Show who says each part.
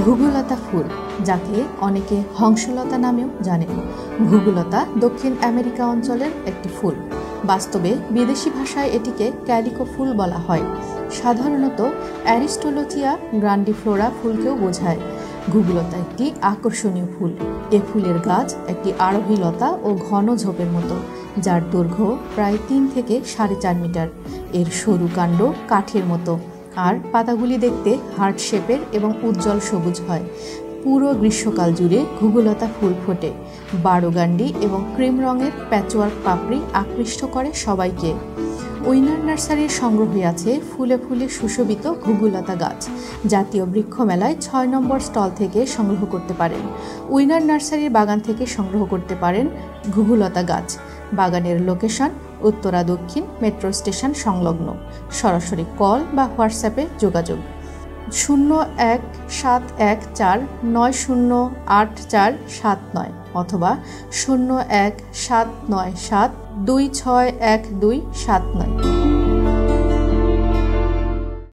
Speaker 1: ঘুঘুলতা ফুল, যাকে অনেকে হংসলতা নামেও জানেন। ঘুঘুলতা দক্ষিণ আমেরিকা অঞ্চলের একটি ফুল। বাস্তবে বিদেশি ভাষায় এটিকে ক্যালিকো ফুল বলা হয়। সাধারণত অ্যারিস্টোলোচিয়া গ্রান্ডিফ্লোরা ফুলকেও বোঝায়। ঘুঘুলতা একটি আকর্ষণীয় ফুল। এ ফুলের গাছ একটি আরোহী লতা ও ঘন ঝোপের মতো, যার দৈর্ঘ্য প্রায় 3 থেকে 4.5 মিটার। এর সরু কাণ্ড কাঠের মতো, আর পাতাগুলি দেখতে হার্ট শেপের এবং উজ্জ্বল সবুজ হয়। পুরো গ্রীষ্মকাল জুড়ে ঘুঘুলতা ফুল ফোটে। বারোগান্ডি এবং ক্রিম রঙের প্যাচওয়ার্ক পাপড়ি আকৃষ্ট করে সবাইকে। উইনার নার্সারির সংগ্রহে আছে ফুলে ফুলে সুশোভিত ঘুঘুলতা গাছ। জাতীয় বৃক্ষ মেলায় 6 নম্বর স্টল থেকে সংগ্রহ করতে পারেন। উইনার নার্সারির বাগান থেকে সংগ্রহ করতে পারেন ঘুঘুলতা গাছ। বাগানের লোকেশন উত্তরা দক্ষিণ মেট্রো স্টেশন সংলগ্ন। সরাসরি কল বা হোয়াটসঅ্যাপে যোগাযোগ 0171490847 অথবা 0179726127।